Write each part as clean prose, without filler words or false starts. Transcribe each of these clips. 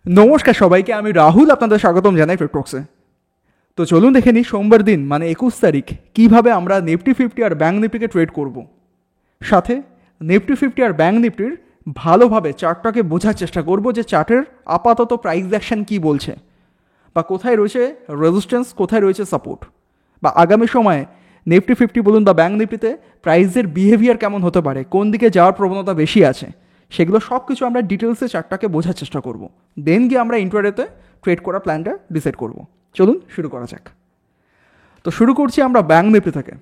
নমস্কার সবাইকে, আমি রাহুল আপনাদের স্বাগতম জানাই ফ্লিপটক্সে। তো চলুন দেখে নিই সোমবার দিন মানে 21 তারিখ কীভাবে আমরা নিফটি 50 আর ব্যাঙ্ক নিফটিকে ট্রেড করব। সাথে নিফটি 50 আর ব্যাঙ্ক নিফটির ভালোভাবে চার্টটাকে বোঝার চেষ্টা করব যে চার্টের আপাতত প্রাইস অ্যাকশন কী বলছে, বা কোথায় রয়েছে রেজিস্ট্যান্স, কোথায় রয়েছে সাপোর্ট, বা আগামী সময়ে নিফটি 50 বলুন বা ব্যাঙ্ক নিফটিতে প্রাইসের বিহেভিয়ার কেমন হতে পারে, কোন দিকে যাওয়ার প্রবণতা বেশি আছে, সেগুলো সব কিছু আমরা ডিটেলসে চার্টটাকে বোঝার চেষ্টা করব। দেন গিয়ে আমরা ইন্ট্রাডেতে ট্রেড করার প্ল্যানটা ডিসাইড করব। চলুন শুরু করা যাক। তো শুরু করছি আমরা ব্যাঙ্ক নিফটি থেকে।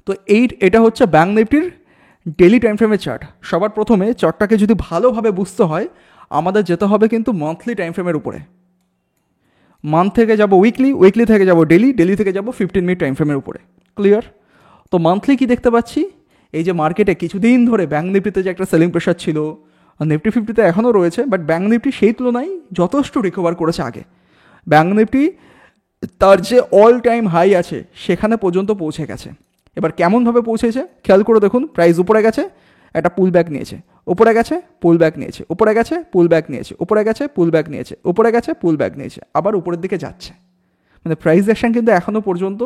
তো এটা হচ্ছে ব্যাঙ্ক নিফটির ডেলি টাইম ফ্রেমের চার্ট। সবার প্রথমে চার্টটাকে যদি ভালোভাবে বুঝতে হয় আমাদের যেতে হবে কিন্তু মান্থলি টাইম ফ্রেমের উপরে। মান্থ থেকে যাব উইকলি, উইকলি থেকে যাব ডেলি, ডেলি থেকে যাব 15 মিনিট টাইম ফ্রেমের উপরে। ক্লিয়ার? তো মান্থলি কি দেখতে পাচ্ছি, এই যে মার্কেটে কিছুদিন ধরে ব্যাঙ্ক নিফটিতে যে একটা সেলিং প্রেশার ছিল, নিফটি 50তে এখনও রয়েছে, বাট ব্যাঙ্ক নিফটি সেই তুলনায় যথেষ্ট রিকভার করেছে আগে। ব্যাঙ্ক নিফটি তার যে অল টাইম হাই আছে সেখানে পর্যন্ত পৌঁছে গেছে। এবার কেমনভাবে পৌঁছেছে খেয়াল করে দেখুন। প্রাইস উপরে গেছে, একটা পুল ব্যাক নিয়েছে, উপরে গেছে পুল ব্যাক নিয়েছে, উপরে গেছে পুল ব্যাক নিয়েছে, উপরে গেছে পুল ব্যাক নিয়েছে, উপরে গেছে পুল ব্যাক নিয়েছে, আবার উপরের দিকে যাচ্ছে। মানে প্রাইস অ্যাকশন কিন্তু এখনও পর্যন্ত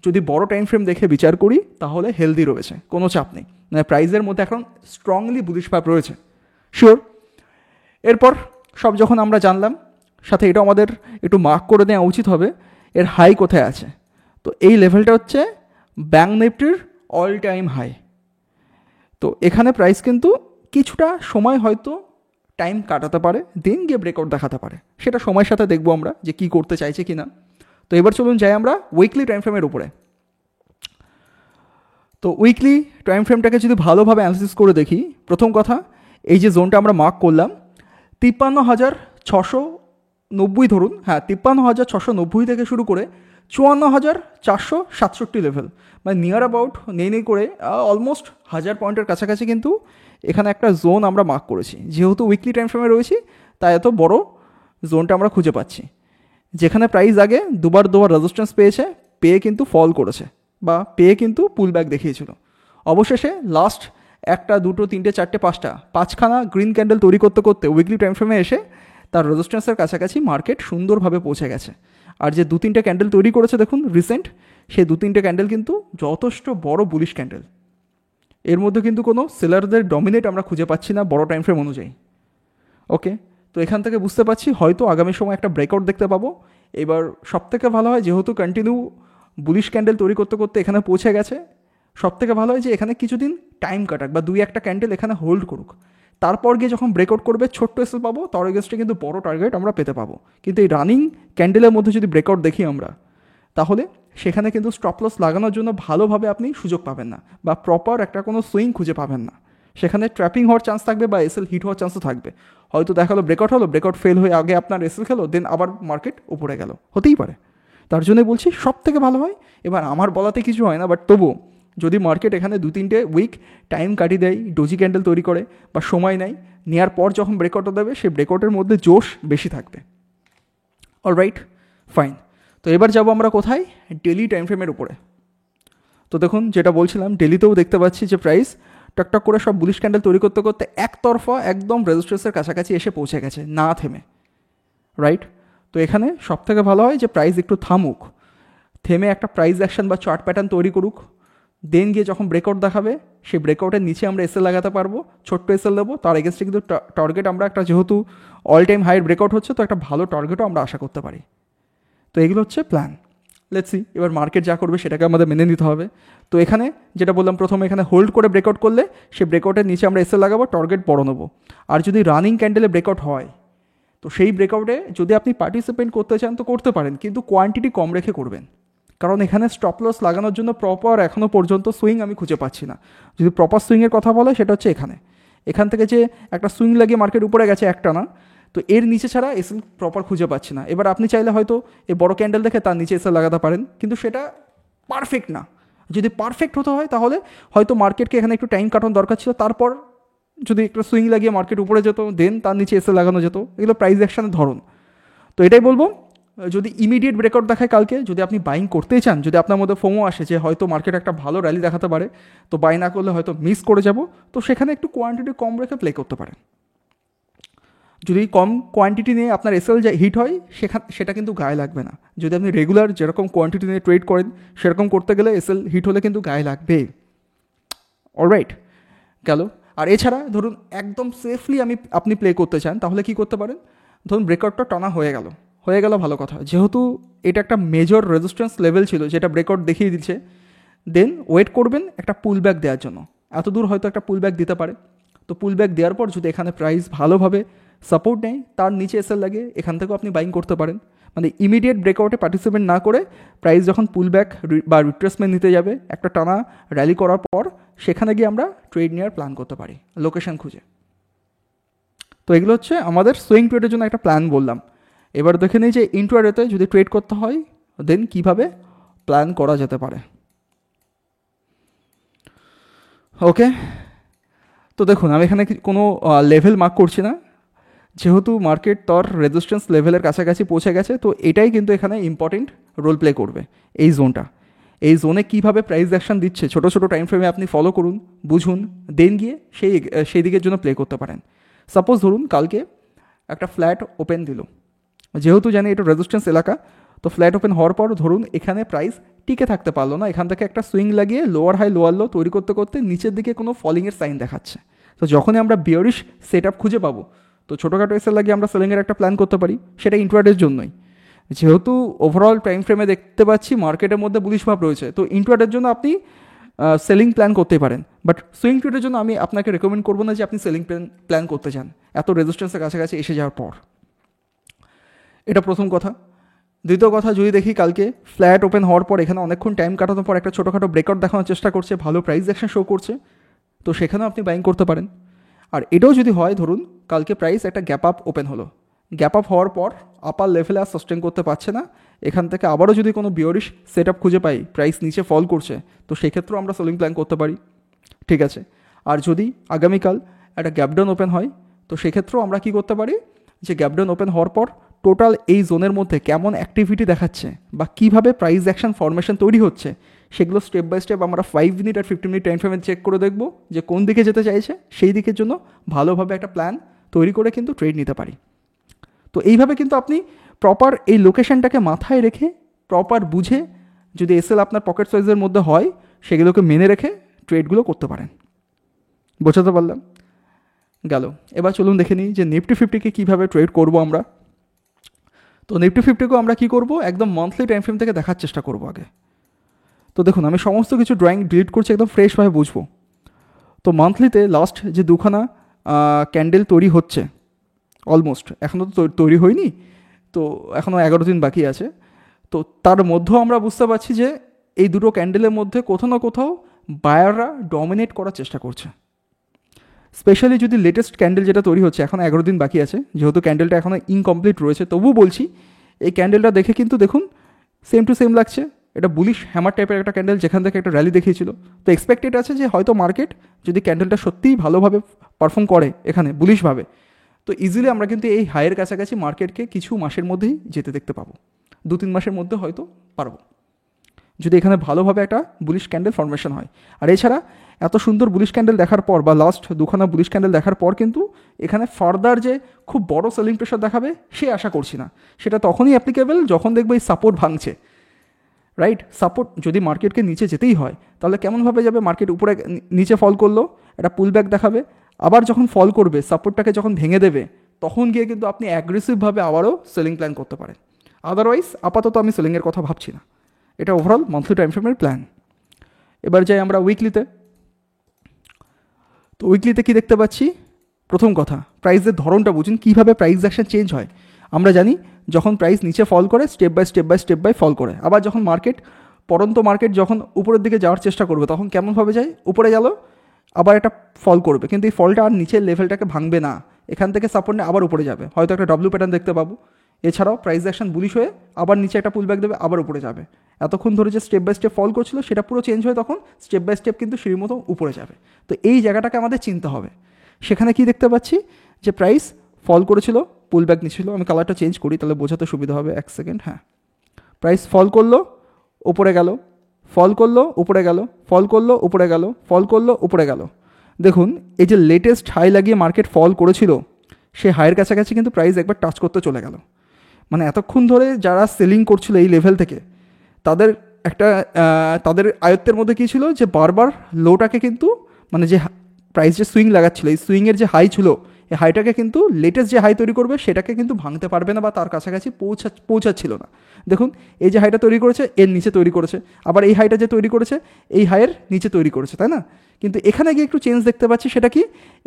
যদি বড় টাইম ফ্রেম দেখে বিচার করি তাহলে হেলদি রয়েছে, কোনো চাপ নেই। মানে প্রাইসের মধ্যে এখন স্ট্রংলি বুলিশ ভাব রয়েছে। শিওর। এরপর সব যখন আমরা জানলাম, সাথে এটা আমাদের একটু মার্ক করে দেওয়া উচিত হবে এর হাই কোথায় আছে। তো এই লেভেলটা হচ্ছে ব্যাঙ্ক নিফটির অল টাইম হাই। তো এখানে প্রাইস কিন্তু কিছুটা সময় হয়তো টাইম কাটাতে পারে, দেন গিয়ে ব্রেকআউট দেখাতে পারে। সেটা সময়ের সাথে দেখবো আমরা যে কী করতে চাইছে কি না। তো এবার চলুন যাই আমরা উইকলি টাইম ফ্রেমের উপরে। তো উইকলি টাইম ফ্রেমটাকে যদি ভালোভাবে অ্যানালিসিস করে দেখি, প্রথম কথা এই যে জোনটা আমরা মার্ক করলাম 53,690 ধরুন, হ্যাঁ 53,690 থেকে শুরু করে 54,467 লেভেল, মানে নিয়ার অ্যাবাউট নেই করে অলমোস্ট 1000 পয়েন্টের কাছাকাছি কিন্তু এখানে একটা জোন আমরা মার্ক করেছি। যেহেতু উইকলি টাইম ফ্রেমে রয়েছি তাই এত বড় জোনটা আমরা খুঁজে পাচ্ছি, যেখানে প্রাইস আগে দুবার রেজিস্ট্যান্স পেয়েছে, পেয়ে কিন্তু ফল করেছে বা পেয়ে কিন্তু পুল ব্যাক দেখিয়েছিল। অবশেষে লাস্ট একটা, দুটো, তিনটে, চারটে, পাঁচখানা গ্রিন ক্যান্ডেল তৈরি করতে করতে উইকলি টাইম ফ্রেমে এসে তার রেজিস্ট্যান্সের কাছাকাছি মার্কেট সুন্দরভাবে পৌঁছে গেছে। আর যে 2-3টে ক্যান্ডেল তৈরি করেছে দেখুন রিসেন্ট, সেই 2-3টে ক্যান্ডেল কিন্তু যথেষ্ট বড় বুলিশ ক্যান্ডেল। এর মধ্যে কিন্তু কোনো সেলারদের ডমিনেট আমরা খুঁজে পাচ্ছি না বড় টাইম ফ্রেম অনুযায়ী। ওকে, তো এখান থেকে বুঝতে পারছি হয়তো আগামী সময় একটা ব্রেকআউট দেখতে পাবো। এবার সবথেকে ভালো হয় যেহেতু কন্টিনিউ বুলিশ ক্যান্ডেল তৈরি করতে করতে এখানে পৌঁছে গেছে, সবথেকে ভালো হয় যে এখানে কিছুদিন টাইম কাটাক বা 2-1টা ক্যান্ডেল এখানে হোল্ড করুক। তারপর গিয়ে যখন ব্রেকআউট করবে ছোট্ট এসএল পাবো, তার এগেনস্টে কিন্তু বড় টার্গেট আমরা পেতে পাবো। কিন্তু এই রানিং ক্যান্ডেলের মধ্যে যদি ব্রেকআউট দেখি আমরা, তাহলে সেখানে কিন্তু স্টপ লস লাগানোর জন্য ভালোভাবে আপনি সুযোগ পাবেন না বা প্রপার একটা কোনো সুইং খুঁজে পাবেন না। সেখানে ট্র্যাপিং হওয়ার চান্স থাকবে বা এসএল হিট হওয়ার চান্সও থাকবে। হয়তো দেখালো ব্রেকআউট হলো, ব্রেকআউট ফেল হয়ে আগে আপনার এসএল খেলো, দেন আবার মার্কেট উপরে গেল, হতেই পারে। তার জন্যই বলছি সব থেকে ভালো হয়, এবার আমার বলাতে কিছু হয় না, বাট তবুও যদি মার্কেট এখানে 2-3টে উইক টাইম কাটিয়ে দেয়, ডোজি ক্যান্ডেল তৈরি করে বা সময় নেয়, নেওয়ার পর যখন ব্রেকআউটটা দেবে সেই ব্রেকআউটের মধ্যে জোশ বেশি থাকবে। Alright, fine. তো এবার যাবো আমরা কোথায়, ডেলি টাইম ফ্রেমের উপরে। তো দেখুন যেটা বলছিলাম, ডেলিতেও দেখতে পাচ্ছি যে প্রাইস টকটক করে সব বুলিশ ক্যান্ডেল তৈরি করতে করতে একতরফা একদম রেজিস্ট্যান্সের কাছাকাছি এসে পৌঁছে গেছে না থেমে। রাইট? তো এখানে সব থেকে ভালো হয় যে প্রাইস একটু থামুক, থেমে একটা প্রাইস অ্যাকশন বা চার্ট প্যাটার্ন তৈরি করুক, দেন গিয়ে যখন ব্রেকআউট দেখাবে সেই ব্রেকআউটের নিচে আমরা এসএল লাগাতে পারবো, ছোট্ট এসএল দেবো, তার এগেনস্টে কিন্তু টার্গেট আমরা একটা, যেহেতু অল টাইম হাইয়ের ব্রেকআউট হচ্ছে তো একটা ভালো টার্গেটও আমরা আশা করতে পারি। তো এগুলো হচ্ছে প্ল্যান। লেটস সি এবার মার্কেট যা করবে সেটাকে আমাদের মেনে নিতে হবে। তো এখানে যেটা বললাম, প্রথমে এখানে হোল্ড করে ব্রেকআউট করলে সেই ব্রেকআউটের নিচে আমরা এসএল লাগাবো, টার্গেট বড় নেবো। আর যদি রানিং ক্যান্ডেলে ব্রেকআউট হয় তো সেই ব্রেকআউটে যদি আপনি পার্টিসিপেট করতে চান তো করতে পারেন, কিন্তু কোয়ান্টিটি কম রেখে করবেন, কারণ এখানে স্টপ লস লাগানোর জন্য প্রপার এখনও পর্যন্ত সুইং আমি খুঁজে পাচ্ছি না। যদি প্রপার সুইংয়ের কথা বলে সেটা হচ্ছে এখান থেকে যে একটা সুইং লাগিয়ে মার্কেট উপরে গেছে একটা না, তো এর নিচে ছাড়া এসএল প্রপার খুঁজে পাচ্ছি না। এবার আপনি চাইলে হয়তো এই বড় ক্যান্ডেল দেখে তার নিচে এসএল লাগাতে পারেন, কিন্তু সেটা পারফেক্ট না। যদি পারফেক্ট হতে হয় তাহলে হয়তো মার্কেটকে এখানে একটু টাইম কাটানোর দরকার ছিল, তারপর যদি একটা সুইং লাগিয়ে মার্কেট উপরে যেত, দেন তার নিচে এসএল লাগানো যেত। এগুলো প্রাইস অ্যাকশনের ধরন। তো এটাই বলবো, যদি ইমিডিয়েট ব্রেকআউট দেখায় কালকে, যদি আপনি বাইং করতেই চান, যদি আপনার মধ্যে ফোমো আসে যে হয়তো মার্কেট একটা ভালো র্যালি দেখাতে পারে, তো বাই না করলে হয়তো মিস করে যাব, তো সেখানে একটু কোয়ান্টিটি কম রেখে প্লে করতে পারেন। যদি কম কোয়ান্টিটি নিয়ে আপনার এসএল হিট হয় সেটা কিন্তু গায়ে লাগবে না। যদি আপনি রেগুলার যেরকম কোয়ান্টিটি নিয়ে ট্রেড করেন সেরকম করতে গেলে এসএল হিট হলে কিন্তু গায়ে লাগবে। অলরাইট, গেল। আর এছাড়া ধরুন একদম সেফলি আপনি প্লে করতে চান, তাহলে কি করতে পারেন? ধরুন ব্রেকআউটটা টানা হয়ে গেল, ভালো কথা, যেহেতু এটা একটা মেজর রেজিস্ট্যান্স লেভেল ছিল যেটা ব্রেকআউট দেখিয়ে দিচ্ছে, দেন ওয়েট করবেন একটা পুল ব্যাক দেওয়ার জন্য। এত দূর হয়তো একটা পুল ব্যাক দিতে পারে, তো পুল ব্যাক দেওয়ার পর যদি এখানে প্রাইস ভালোভাবে সাপোর্ট নেয়, তার নিচে এসএল লাগে, এখান থেকেও আপনি বাইং করতে পারেন। মানে ইমিডিয়েট ব্রেকআউটে পার্টিসিপেট না করে প্রাইস যখন পুল ব্যাক বা রিট্রেসমেন্ট নিতে যাবে একটা টানা র্যালি করার পর, সেখানে গিয়ে আমরা ট্রেড নেওয়ার প্ল্যান করতে পারি লোকেশন খুঁজে। তো এগুলো হচ্ছে আমাদের সুইং ট্রেডের জন্য একটা প্ল্যান বললাম। এবার দেখে নিই যে ইন্ট্রাডেতে যদি ট্রেড করতে হয় দেন কীভাবে প্ল্যান করা যেতে পারে। ওকে, তো দেখুন আমি এখানে কোনো লেভেল মার্ক করছি না, যেহেতু মার্কেট তার রেজিস্ট্যান্স লেভেলের কাছাকাছি পৌঁছে গেছে, তো এটাই কিন্তু এখানে ইম্পর্টেন্ট রোল প্লে করবে। এই জোনটা, এই জোনে কীভাবে প্রাইস অ্যাকশন দিচ্ছে ছোটো ছোটো টাইম ফ্রেমে আপনি ফলো করুন, বুঝুন, দেন গিয়ে সেই দিকের জন্য প্লে করতে পারেন। সাপোজ ধরুন কালকে একটা ফ্ল্যাট ওপেন দিল, যেহেতু জানি এটা রেজিস্ট্যান্স এলাকা, তো ফ্ল্যাট ওপেন হওয়ার পর ধরুন এখানে প্রাইস টিকে থাকতে পারলো না, এখান থেকে একটা সুইং লাগিয়ে লোয়ার হাই লোয়ার লো তৈরি করতে করতে নিচের দিকে কোনো ফলিংয়ের সাইন দেখাচ্ছে। তো যখনই আমরা বিয়ারিশ সেট আপ খুঁজে পাবো, তো ছোটোখাটো এসে লাগিয়ে আমরা সেলিংয়ের একটা প্ল্যান করতে পারি, সেটা ইন্ট্রাডের জন্যই। যেহেতু ওভারঅল টাইম ফ্রেমে দেখতে পাচ্ছি মার্কেটের মধ্যে বুলিশ ভাব রয়েছে, তো ইন্ট্রাডের জন্য আপনি সেলিং প্ল্যান করতে পারেন। বাট সুইং ট্রেডের জন্য আমি আপনাকে রেকমেন্ড করবো না যে আপনি সেলিং প্ল্যান করতে চান এত রেজিস্ট্যান্সের কাছাকাছি এসে যাওয়ার পর। এটা প্রথম কথা। দ্বিতীয় কথা, যদি দেখি কালকে ফ্ল্যাট ওপেন হওয়ার পর এখানে অনেকক্ষণ টাইম কাটানোর পর একটা ছোটোখাটো ব্রেকআউট দেখানোর চেষ্টা করছে, ভালো প্রাইস অ্যাকশন শো করছে, তো সেখানেও আপনি বাইং করতে পারেন। আর এটাও যদি হয়, ধরুন কালকে প্রাইস একটা গ্যাপ আপ ওপেন হলো, গ্যাপ আপ হওয়ার পর আপার লেভেলে আর সাস্টেন করতে পারছে না, এখান থেকে আবারও যদি কোনো বিয়ারিশ সেট আপ খুঁজে পাই, প্রাইস নিচে ফল করছে, তো সেক্ষেত্রেও আমরা সেলিং প্ল্যান করতে পারি। ঠিক আছে। আর যদি আগামীকাল একটা গ্যাপডাউন ওপেন হয়, তো সেক্ষেত্রেও আমরা কি করতে পারি, যে গ্যাপডাউন ওপেন হওয়ার পর টোটাল এই জোনের মধ্যে কেমন অ্যাক্টিভিটি দেখাচ্ছে বা কীভাবে প্রাইস অ্যাকশন ফরমেশন তৈরি হচ্ছে, সেগুলো স্টেপ বাই স্টেপ আমরা 5 মিনিট আর 15 মিনিট টাইম ফ্রেমে চেক করে দেখব যে কোন দিকে যেতে চাইছে, সেই দিকের জন্য ভালোভাবে একটা প্ল্যান তৈরি করে কিন্তু ট্রেড নিতে পারি। তো এইভাবে কিন্তু আপনি প্রপার এই লোকেশনটাকে মাথায় রেখে প্রপার বুঝে, যদি এসএল আপনার পকেট সাইজের মধ্যে হয়, সেগুলোকে মেনে রেখে ট্রেডগুলো করতে পারেন। বোঝাতে পারলাম? গেল। এবার চলুন দেখে নিই যে নিফটি ফিফটিকে কীভাবে ট্রেড করবো আমরা। তো নিফটি ফিফটিকেও আমরা কী করবো, একদম মান্থলি টাইম ফ্রেম থেকে দেখার চেষ্টা করবো আগে। তো দেখুন আমি সমস্ত কিছু ড্রয়িং ডিলিট করছি, একদম ফ্রেশভাবে বুঝবো। তো মান্থলিতে লাস্ট যে দুখানা ক্যান্ডেল তৈরি হচ্ছে, অলমোস্ট এখনও তো তৈরি হয়নি, তো এখনও 11 দিন বাকি আছে, তো তার মধ্যেও আমরা বুঝতে পারছি যে এই দুটো ক্যান্ডেলের মধ্যে কোথাও না কোথাও বায়াররা ডমিনেট করার চেষ্টা করছে। স্পেশালি যদি লেটেস্ট ক্যান্ডেল যেটা তৈরি হচ্ছে, এখন 11 দিন বাকি আছে, যেহেতু ক্যান্ডেলটা এখনও ইনকমপ্লিট রয়েছে, তবুও বলছি এই ক্যান্ডেলটা দেখে কিন্তু দেখুন সেম টু সেম লাগছে, এটা বুলিশ হ্যামার টাইপের একটা ক্যান্ডেল, যেখান থেকে একটা র্যালি দেখিয়েছিল। তো এক্সপেক্টেড আছে যে হয়তো মার্কেট যদি ক্যান্ডেলটা সত্যিই ভালোভাবে পারফর্ম করে এখানে বুলিশভাবে, তো ইজিলি আমরা কিন্তু এই হাইয়ের কাছাকাছি মার্কেটকে কিছু মাসের মধ্যেই যেতে দেখতে পাবো, 2-3 মাসের মধ্যে হয়তো পারবো, যদি এখানে ভালোভাবে একটা বুলিশ ক্যান্ডেল ফর্মেশন হয়। আর এছাড়া এত সুন্দর বুলিশ ক্যান্ডেল দেখার পর বা লাস্ট দুখানা বুলিশ ক্যান্ডেল দেখার পর কিন্তু এখানে ফার্দার যে খুব বড় সেলিং প্রেশার দেখাবে সে আশা করছি না। সেটা তখনই অ্যাপ্লিকেবল যখন দেখবে এই সাপোর্ট ভাঙছে, রাইট? সাপোর্ট যদি মার্কেটকে নিচে যেতেই হয়, তাহলে কেমনভাবে যাবে, মার্কেট উপরে নিচে ফল করলো, একটা পুল ব্যাক দেখাবে, আবার যখন ফল করবে সাপোর্টটাকে যখন ভেঙে দেবে, তখন গিয়ে কিন্তু আপনি অ্যাগ্রেসিভভাবে আবারও সেলিং প্ল্যান করতে পারেন। আদারওয়াইজ আপাতত আমি সেলিংয়ের কথা ভাবছি না। এটা ওভারঅল মান্থলি টাইম ফ্রেমের প্ল্যান। এবার যাই আমরা উইকলিতে। তো উইকলিতে কী দেখতে পাচ্ছি, প্রথম কথা প্রাইসের ধরনটা বুঝুন, কীভাবে প্রাইস অ্যাকশন চেঞ্জ হয়। আমরা জানি যখন প্রাইস নিচে ফল করে স্টেপ বাই ফল করে, আবার যখন মার্কেট যখন উপরের দিকে যাওয়ার চেষ্টা করবে, তখন কেমনভাবে যায়, উপরে গেল আবার একটা ফল করবে, কিন্তু এই ফলটা আর নিচের লেভেলটাকে ভাঙবে না, এখান থেকে সাপোর্ট নিয়ে আবার উপরে যাবে, হয়তো একটা ডব্লিউ প্যাটার্ন দেখতে পাবো। এছাড়াও প্রাইস অ্যাকশন বুলিশ হয়ে আবার নিচে একটা পুল ব্যাক দেবে, আবার উপরে যাবে। এতক্ষণ ধরে যে স্টেপ বাই স্টেপ ফল করছিল সেটা পুরো চেঞ্জ হয়ে তখন স্টেপ বাই স্টেপ কিন্তু সিঁড়ির মতো উপরে যাবে। তো এই জায়গাটাকে আমাদের চিনতে হবে। সেখানে কি দেখতে পাচ্ছি, যে প্রাইস ফল করেছিল, পুল ব্যাক নিচ্ছিল, আমি কালারটা চেঞ্জ করি তাহলে বোঝাতে সুবিধা হবে, 1 সেকেন্ড। হ্যাঁ, প্রাইস ফল করলো, উপরে গেল, ফল করলো, উপরে গেল, ফল করলো, উপরে গেল, ফল করলো, উপরে গেল। দেখুন এই যে লেটেস্ট হাই লাগিয়ে মার্কেট ফল করেছিল, সে হাইয়ের কাছাকাছি কিন্তু প্রাইস একবার টাচ করতে চলে গেল। মানে এতক্ষণ ধরে যারা সেলিং করছিল এই লেভেল থেকে, তাদের একটা তাদের আয়ত্তের মধ্যে কী ছিল যে বারবার লোটাকে কিন্তু, মানে যে প্রাইস যে সুইং লাগাচ্ছিল, এই সুইংয়ের যে হাই ছিল, এই হাইটাকে কিন্তু লেটেস্ট যে হাই তৈরি করবে সেটাকে কিন্তু ভাঙতে পারবে না বা তার কাছাকাছি পৌঁছাচ্ছিল না। দেখুন এই যে হাইটা তৈরি করেছে এর নিচে তৈরি করেছে, আবার এই হাইটা যে তৈরি করেছে এই হাইয়ের নিচে তৈরি করেছে, তাই না? কিন্তু এখানে গিয়ে একটু চেঞ্জ দেখতে পাচ্ছি, সেটা কি,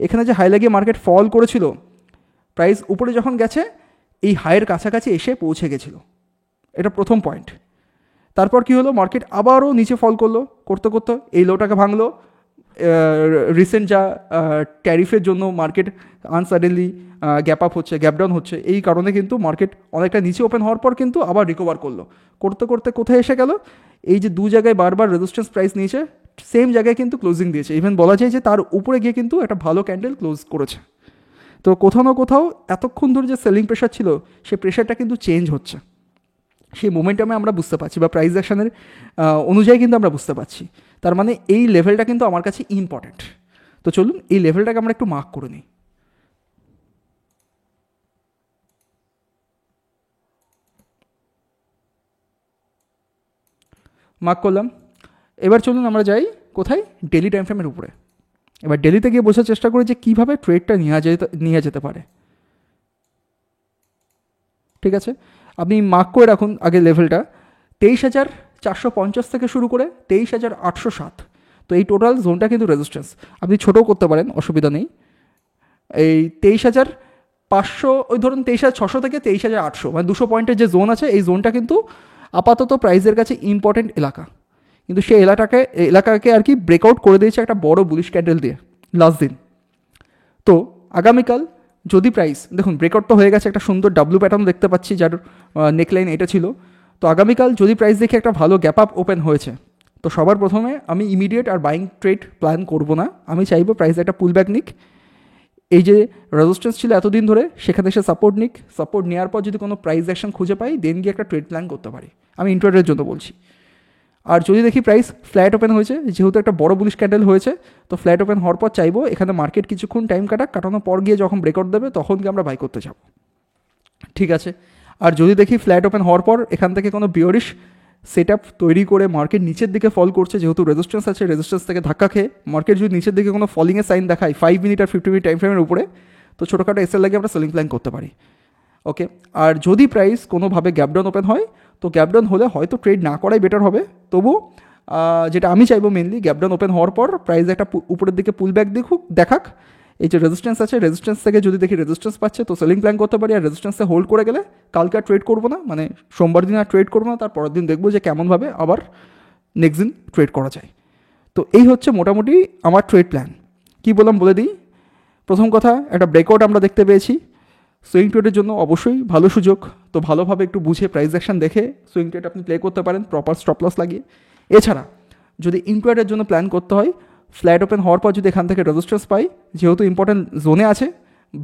এখানে যে হাই লাগিয়ে মার্কেট ফল করেছিল, প্রাইস উপরে যখন গেছে এই হাইয়ের কাছাকাছি এসে পৌঁছে গেছিলো। এটা প্রথম পয়েন্ট। তারপর কি হলো, মার্কেট আবারও নিচে ফল করলো, করতে করতে এই লোটাকে ভাঙলো। রিসেন্ট যা ট্যারিফের জন্য মার্কেট আনসাডেনলি গ্যাপ আপ হচ্ছে, গ্যাপ ডাউন হচ্ছে, এই কারণে কিন্তু মার্কেট অনেকটা নিচে ওপেন হওয়ার পর কিন্তু আবার রিকভার করলো। করতে করতে কোথায় এসে গেল, এই যে দু জায়গায় বারবার রেজিস্ট্যান্স প্রাইস নিয়েছে, সেম জায়গায় কিন্তু ক্লোজিং দিয়েছে। ইভেন বলা যায় যে তার উপরে গিয়ে কিন্তু একটা ভালো ক্যান্ডেল ক্লোজ করেছে। তো কোথাও না কোথাও এতক্ষণ ধরে যে সেলিং প্রেশার ছিল, সেই প্রেশারটা কিন্তু চেঞ্জ হচ্ছে, সেই মোমেন্টামে আমরা বুঝতে পারছি, বা প্রাইস অ্যাকশনের অনুযায়ী কিন্তু আমরা বুঝতে পারছি। তার মানে এই লেভেলটা কিন্তু আমার কাছে ইম্পর্ট্যান্ট। তো চলুন এই লেভেলটাকে আমরা একটু মার্ক করে নিই। মার্ক করলাম। এবার চলুন আমরা যাই কোথায়, ডেলি টাইম ফ্রেমের উপরে। এবার ডেলিতে গিয়ে বোঝার চেষ্টা করি যে কীভাবে ট্রেডটা নিয়ে যেতে পারে। ঠিক আছে, আপনি মার্ক করে রাখুন আগে লেভেলটা 23,450 থেকে শুরু করে 23,807। তো এই টোটাল জোনটা কিন্তু রেজিস্ট্যান্স, আপনি ছোটো করতে পারেন, অসুবিধা নেই। এই 23,500, ওই ধরুন 23,600 থেকে 23,800, মানে 200 পয়েন্টের যে জোন আছে, এই জোনটা কিন্তু আপাতত প্রাইসের কাছে ইম্পর্টেন্ট এলাকা। কিন্তু সেই এলাকাকে আর কি ব্রেকআউট করে দিয়েছে একটা বড় বুলিশ ক্যান্ডেল দিয়ে লাস্ট দিন। তো আগামীকাল যদি প্রাইস, দেখুন ব্রেকআউট তো হয়ে গেছে, একটা সুন্দর ডাব্লু প্যাটার্ন দেখতে পাচ্ছি যার নেকলাইন এটা ছিল। তো আগামীকাল যদি প্রাইস দেখে একটা ভালো গ্যাপ আপ ওপেন হয়েছে, তো সবার প্রথমে আমি ইমিডিয়েট আর বাইং ট্রেড প্ল্যান করব না, আমি চাইবো প্রাইস একটা পুল ব্যাক নিক। এই যে রেজিস্ট্যান্স ছিল এতদিন ধরে, সেখানে সে সাপোর্ট নিক, সাপোর্ট নেওয়ার পর যদি কোনো প্রাইস অ্যাকশন খুঁজে পাই, দেন গিয়ে একটা ট্রেড প্ল্যান করতে পারি। আমি ইন্ট্রাডের জন্য বলছি। আর যদি দেখি প্রাইস ফ্ল্যাট ওপেন হয়েছে, যেহেতু একটা বড় বুলিশ ক্যান্ডেল হয়েছে, তো ফ্ল্যাট ওপেন হওয়ার পর চাইবো এখানে মার্কেট কিছুক্ষণ টাইম কাটানোর পর গিয়ে যখন ব্রেকআউট দেবে তখন গিয়ে আমরা বাই করতে যাব। ঠিক আছে। আর যদি দেখি ফ্ল্যাট ওপেন হওয়ার পর এখান থেকে কোনো বিয়ারিশ সেট আপ তৈরি করে মার্কেট নিচের দিকে ফল করছে, যেহেতু রেজিস্ট্যান্স আছে, রেজিস্ট্যান্স থেকে ধাক্কা খেয়ে মার্কেট যদি নিচের দিকে কোনো ফলিংয়ের সাইন দেখায় 5 মিনিট আর 50 মিনিট টাইম ফ্রেমের উপরে, তো ছোটোখাটো এসএল লাগে আমরা সেলিং প্ল্যান করতে পারি। ওকে। আর যদি প্রাইস কোনোভাবে গ্যাপডাউন ওপেন হয়, তো গ্যাপডাউন হলে হয়তো ট্রেড না করাই বেটার হবে। তবু যেটা আমি চাইবো মেনলি, গ্যাপডাউন ওপেন হওয়ার পর প্রাইস একটা উপরের দিকে পুল ব্যাক দেখাক। এই যে রেজিস্ট্যান্স আছে, রেজিস্ট্যান্স থেকে যদি দেখি রেজিস্ট্যান্স পাচ্ছে, তো সেলিং প্ল্যান করতে পারি। আর রেজিস্ট্যান্সে হোল্ড করে গেলে কালকে আর ট্রেড করবো না, মানে সোমবার দিন আর ট্রেড করবো না, তার পরের দিন দেখবো যে কেমনভাবে আবার নেক্সট দিন ট্রেড করা যায়। তো এই হচ্ছে মোটামুটি আমার ট্রেড প্ল্যান। কী বললাম বলে দিই। প্রথম কথা, একটা ব্রেকআউট আমরা দেখতে পেয়েছি, সুইং ট্রেডের জন্য অবশ্যই ভালো সুযোগ। তো ভালোভাবে একটু বুঝে প্রাইস অ্যাকশন দেখে সুইং ট্রেড আপনি প্লে করতে পারেন, প্রপার স্টপ লস লাগিয়ে। এছাড়া যদি ইনট্রাডের জন্য প্ল্যান করতে হয়, ফ্ল্যাট ওপেন হওয়ার পর যদি এখান থেকে রেজিস্ট্যান্স পাই, যেহেতু ইম্পর্টেন্ট জোনে আছে,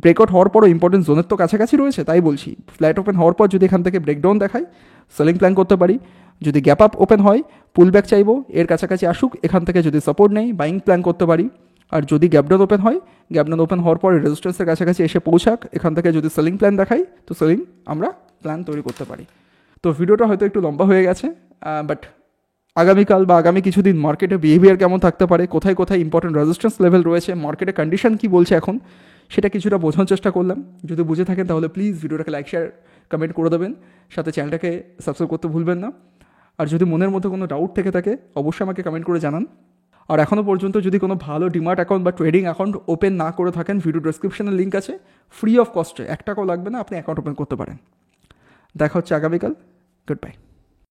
ব্রেকআউট হওয়ার পরও ইম্পর্টেন্ট জোনের তো কাছাকাছি রয়েছে, তাই বলছি ফ্ল্যাট ওপেন হওয়ার পর যদি এখান থেকে ব্রেকডাউন দেখায়, সেলিং প্ল্যান করতে পারি। যদি গ্যাপ আপ ওপেন হয়, পুল ব্যাক চাইবো, এর কাছাকাছি আসুক, এখান থেকে যদি সাপোর্ট নেই, বাইং প্ল্যান করতে পারি। আর যদি গ্যাপডাউন ওপেন হয়, গ্যাপডাউন ওপেন হওয়ার পর রেজিস্ট্যান্সের কাছাকাছি এসে পৌঁছাক, এখান থেকে যদি সেলিং প্ল্যান দেখাই, তো সেলিং আমরা প্ল্যান তৈরি করতে পারি। তো ভিডিওটা হয়তো একটু লম্বা হয়ে গেছে, বাট আগামীকাল বা আগামী কিছুদিন মার্কেটে বিহেভিয়ার কেমন থাকতে পারে, কোথায় কোথায় ইম্পর্টেন্ট রেজিস্ট্যান্স লেভেল রয়েছে, মার্কেটের কন্ডিশন কী বলছে এখন, সেটা কিছুটা বোঝানোর চেষ্টা করলাম। যদি বুঝে থাকেন তাহলে প্লিজ ভিডিওটাকে লাইক, শেয়ার, কমেন্ট করে দেবেন, সাথে চ্যানেলটাকে সাবস্ক্রাইব করতে ভুলবেন না। আর যদি মনের মধ্যে কোনো ডাউট থেকে থাকে অবশ্যই আমাকে কমেন্ট করে জানান। আর এখনও পর্যন্ত যদি কোনো ভালো ডিমার্ট অ্যাকাউন্ট বা ট্রেডিং অ্যাকাউন্ট ওপেন না করে থাকেন, ভিডিও ডেসক্রিপশনে লিঙ্ক আছে, ফ্রি অফ কস্টে, 1 টাকাও লাগবে না, আপনি অ্যাকাউন্ট ওপেন করতে পারেন। দেখা হচ্ছে আগামীকাল। Good bye.